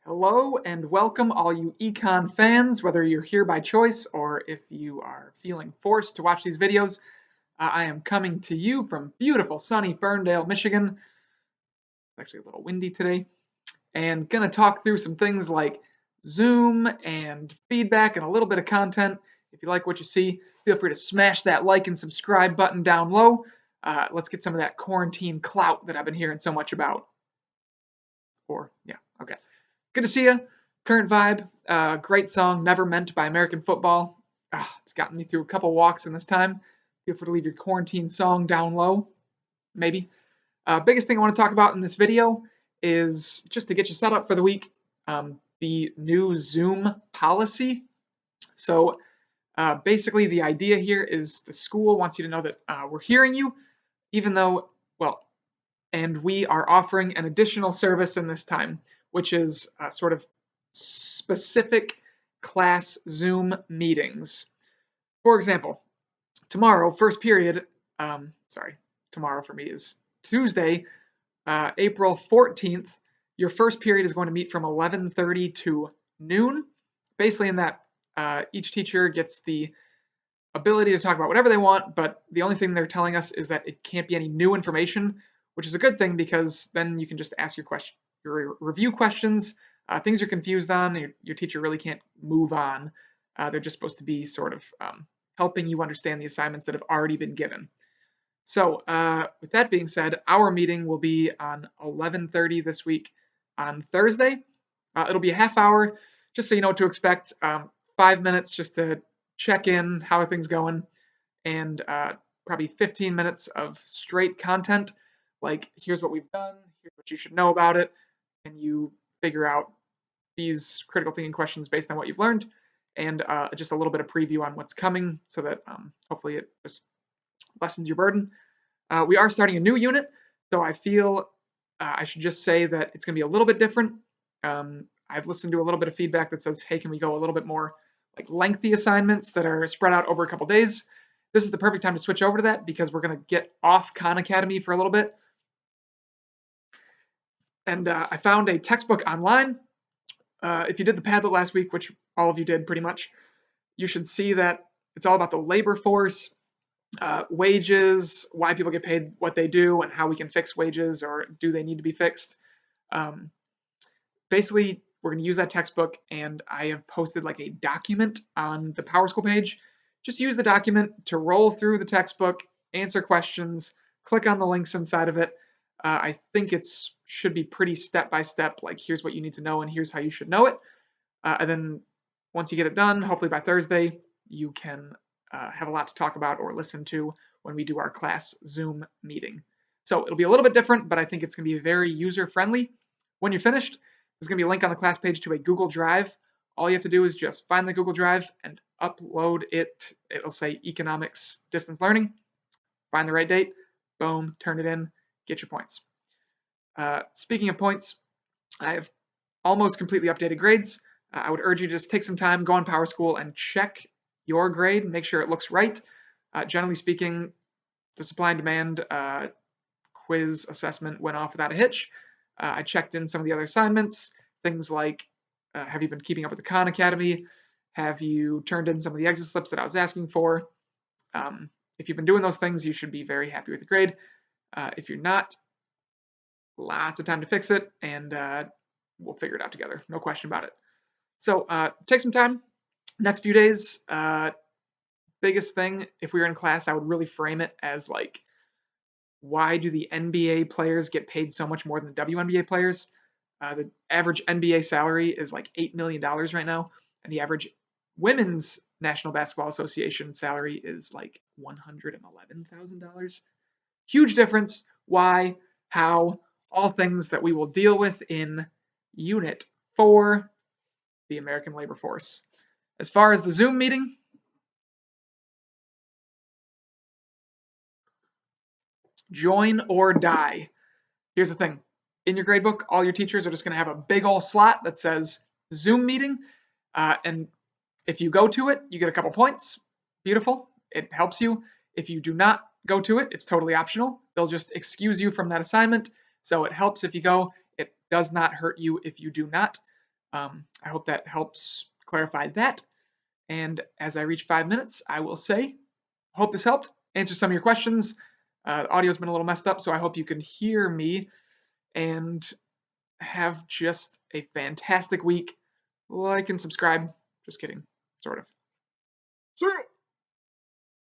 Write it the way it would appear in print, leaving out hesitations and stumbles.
Hello and welcome, all you econ fans, whether you're here by choice or if you are feeling forced to watch these videos. I am coming to you from beautiful sunny Ferndale, Michigan. It's actually a little windy today, and gonna talk through some things like Zoom and feedback and a little bit of content. If you like what you see, feel free to smash that like and subscribe button down low. Let's get some of that quarantine clout that I've been hearing so much about. Okay. Good to see you. Current vibe, great song, Never Meant by American Football. It's gotten me through a couple walks in this time. Feel free to leave your quarantine song down low, maybe. Biggest thing I want to talk about in this video is just to get you set up for the week, the new Zoom policy. So basically the idea here is the school wants you to know that we're hearing you, even though, well, and we are offering an additional service in this time, which is sort of specific class Zoom meetings. For example, tomorrow, first period, tomorrow for me is Tuesday, April 14th, your first period is going to meet from 11:30 to noon. Basically in that, each teacher gets the ability to talk about whatever they want, but the only thing they're telling us is that it can't be any new information, which is a good thing because then you can just ask your review questions, things you're confused on. Your teacher really can't move on. They're just supposed to be sort of helping you understand the assignments that have already been given. So with that being said, our meeting will be on 11:30 this week on Thursday. It'll be a half hour, just so you know what to expect. 5 minutes just to check in, how are things going, and probably 15 minutes of straight content, like here's what we've done, here's what you should know about it, and you figure out these critical thinking questions based on what you've learned, and just a little bit of preview on what's coming so that hopefully it just lessens your burden. We are starting a new unit, so I feel I should just say that it's going to be a little bit different. I've listened to a little bit of feedback that says, hey, can we go a little bit more like lengthy assignments that are spread out over a couple days? This is the perfect time to switch over to that because we're going to get off Khan Academy for a little bit. And I found a textbook online. If you did the Padlet last week, which all of you did pretty much, you should see that it's all about the labor force, wages, why people get paid what they do, and how we can fix wages, or do they need to be fixed. Basically, we're going to use that textbook, and I have posted like a document on the PowerSchool page. Just use the document to roll through the textbook, answer questions, click on the links inside of it. I think it should be pretty step-by-step, like here's what you need to know and here's how you should know it. And then once you get it done, hopefully by Thursday, you can have a lot to talk about or listen to when we do our class Zoom meeting. So it'll be a little bit different, but I think it's going to be very user-friendly. When you're finished, there's going to be a link on the class page to a Google Drive. All you have to do is just find the Google Drive and upload it. It'll say Economics Distance Learning. Find the right date, boom, turn it in, get your points. Speaking of points, I have almost completely updated grades. I would urge you to just take some time, go on PowerSchool and check your grade, make sure it looks right. Generally speaking, the supply and demand quiz assessment went off without a hitch. I checked in some of the other assignments, things like, have you been keeping up with the Khan Academy? Have you turned in some of the exit slips that I was asking for? If you've been doing those things, you should be very happy with the grade. If you're not, lots of time to fix it, and we'll figure it out together. No question about it. So take some time. Next few days, biggest thing, if we were in class, I would really frame it as like, why do the NBA players get paid so much more than the WNBA players? The average NBA salary is like $8 million right now, and the average women's National Basketball Association salary is like $111,000. Huge difference. Why? How? All things that we will deal with in Unit 4, the American labor force. As far as the Zoom meeting, join or die. Here's the thing. In your gradebook, all your teachers are just going to have a big old slot that says Zoom meeting. And if you go to it, you get a couple points. Beautiful. It helps you. If you do not go to it, it's totally optional. They'll just excuse you from that assignment. So it helps if you go. It does not hurt you if you do not. I hope that helps clarify that. And as I reach 5 minutes, I will say, hope this helped answer some of your questions. The audio's been a little messed up, so I hope you can hear me and have just a fantastic week. Like and subscribe. Just kidding, sort of. See ya!